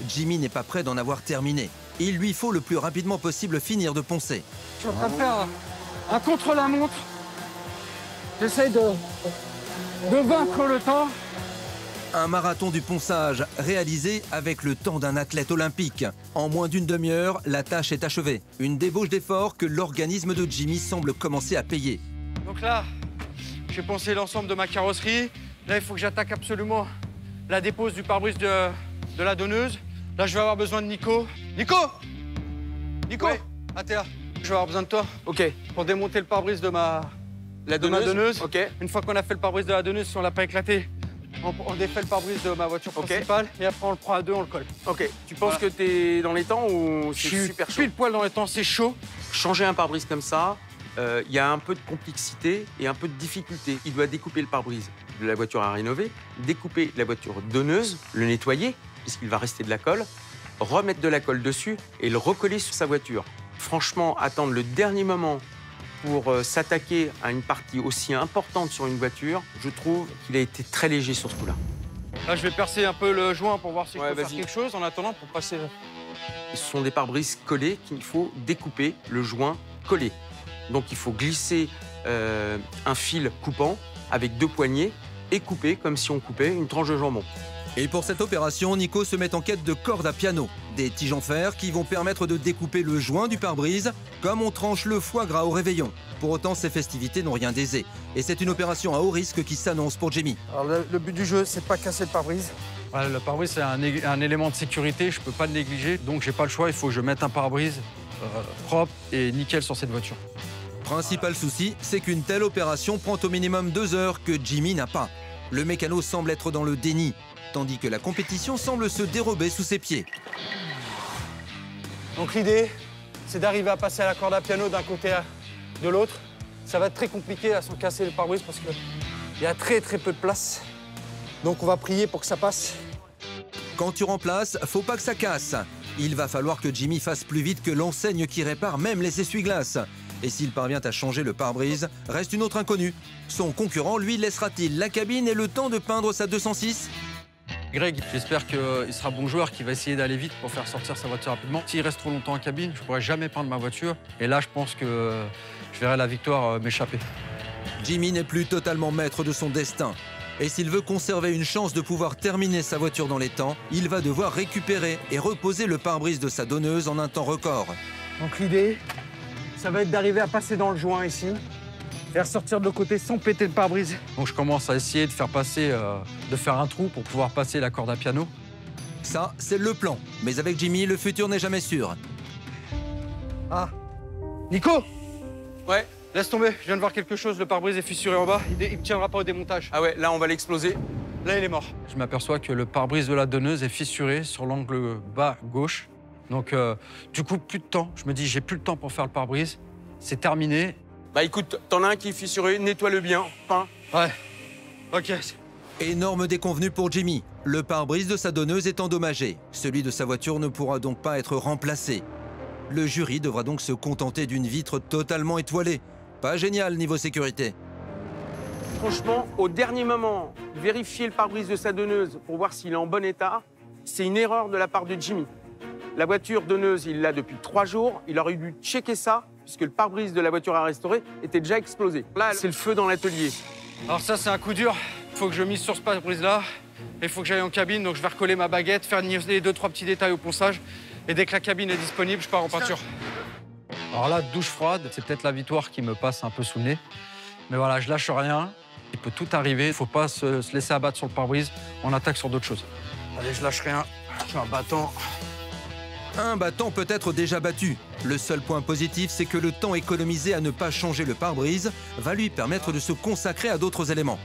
Jimmy n'est pas prêt d'en avoir terminé. Il lui faut le plus rapidement possible finir de poncer. Je suis en train de faire un contre-la-montre. J'essaye de vaincre le temps. Un marathon du ponçage réalisé avec le temps d'un athlète olympique. En moins d'une demi-heure, la tâche est achevée. Une débauche d'effort que l'organisme de Jimmy semble commencer à payer. Donc là, j'ai poncé l'ensemble de ma carrosserie. Là, il faut que j'attaque absolument la dépose du pare-brise de la donneuse. Là, je vais avoir besoin de Nico. Nico! Ouais. Ah, t'es là. Je vais avoir besoin de toi. Ok. Pour démonter le pare-brise de ma donneuse. donneuse. Ok. Une fois qu'on a fait le pare-brise de la donneuse, si on l'a pas éclaté, on défait le pare-brise de ma voiture principale et après on le prend à deux, on le colle. Ok. Tu penses que t'es dans les temps ou Je c'est suis super chaud? pile poil dans les temps, c'est chaud. Changer un pare-brise comme ça, il y a un peu de complexité et un peu de difficulté. Il doit découper le pare-brise de la voiture à rénover, découper la voiture donneuse, le nettoyer, puisqu'il va rester de la colle, remettre de la colle dessus et le recoller sur sa voiture. Franchement, attendre le dernier moment pour s'attaquer à une partie aussi importante sur une voiture, je trouve qu'il a été très léger sur ce coup-là. Là, je vais percer un peu le joint pour voir si je Ouais, peux faire vas-y. quelque chose en attendant pour passer. Ce sont des pare-brises collés qu'il faut découper, le joint collé. Donc il faut glisser un fil coupant avec 2 poignées et couper comme si on coupait une tranche de jambon. Et pour cette opération, Nico se met en quête de cordes à piano. Des tiges en fer qui vont permettre de découper le joint du pare-brise comme on tranche le foie gras au réveillon. Pour autant, ces festivités n'ont rien d'aisé. Et c'est une opération à haut risque qui s'annonce pour Jimmy. Alors le but du jeu, c'est de pas casser le pare-brise. Ouais, le pare-brise, c'est un élément de sécurité, je peux pas le négliger. Donc, j'ai pas le choix, il faut que je mette un pare-brise propre et nickel sur cette voiture. Principal souci, c'est qu'une telle opération prend au minimum 2 heures que Jimmy n'a pas. Le mécano semble être dans le déni, tandis que la compétition semble se dérober sous ses pieds. Donc l'idée, c'est d'arriver à passer à la corde à piano d'un côté à de l'autre. Ça va être très compliqué là, sans casser le pare-brise parce qu'il y a très peu de place. Donc on va prier pour que ça passe. Quand tu remplaces, faut pas que ça casse. Il va falloir que Jimmy fasse plus vite que l'enseigne qui répare même les essuie-glaces. Et s'il parvient à changer le pare-brise, reste une autre inconnue. Son concurrent, lui, laissera-t-il la cabine et le temps de peindre sa 206 ? Greg, j'espère qu'il sera bon joueur, qu'il va essayer d'aller vite pour faire sortir sa voiture rapidement. S'il reste trop longtemps en cabine, je pourrai jamais peindre ma voiture. Et là, je pense que je verrai la victoire m'échapper. Jimmy n'est plus totalement maître de son destin. Et s'il veut conserver une chance de pouvoir terminer sa voiture dans les temps, il va devoir récupérer et reposer le pare-brise de sa donneuse en un temps record. Donc l'idée, ça va être d'arriver à passer dans le joint ici et ressortir de l'autre côté sans péter le pare-brise. Donc, je commence à essayer de faire passer, de faire un trou pour pouvoir passer la corde à piano. Ça, c'est le plan. Mais avec Jimmy, le futur n'est jamais sûr. Ah, Nico, Ouais. Laisse tomber, je viens de voir quelque chose, le pare-brise est fissuré en bas, il ne tiendra pas au démontage. Ah ouais, là on va l'exploser. Là, il est mort. Je m'aperçois que le pare-brise de la donneuse est fissuré sur l'angle bas gauche. Donc, du coup, plus de temps. Je me dis, j'ai plus le temps pour faire le pare-brise. C'est terminé. Bah écoute, t'en as un qui est fissuré, nettoie-le bien, peins. Ouais. Ok. Énorme déconvenue pour Jimmy. Le pare-brise de sa donneuse est endommagé. Celui de sa voiture ne pourra donc pas être remplacé. Le jury devra donc se contenter d'une vitre totalement étoilée. Pas génial niveau sécurité. Franchement, au dernier moment, vérifier le pare-brise de sa donneuse pour voir s'il est en bon état, c'est une erreur de la part de Jimmy. La voiture donneuse, il l'a depuis 3 jours. Il aurait dû checker ça, puisque le pare-brise de la voiture à restaurer était déjà explosé. Là, c'est le feu dans l'atelier. Alors ça, c'est un coup dur. Il faut que je mise sur ce pare-brise-là. Il faut que j'aille en cabine, donc je vais recoller ma baguette, faire les 2-3 petits détails au ponçage. Et dès que la cabine est disponible, je pars en peinture. Alors là, douche froide, c'est peut-être la victoire qui me passe un peu sous le nez. Mais voilà, je lâche rien. Il peut tout arriver. Il ne faut pas se laisser abattre sur le pare-brise. On attaque sur d'autres choses. Allez, je lâche rien. Je suis un battant. Un battant peut être déjà battu. Le seul point positif, c'est que le temps économisé à ne pas changer le pare-brise va lui permettre de se consacrer à d'autres éléments.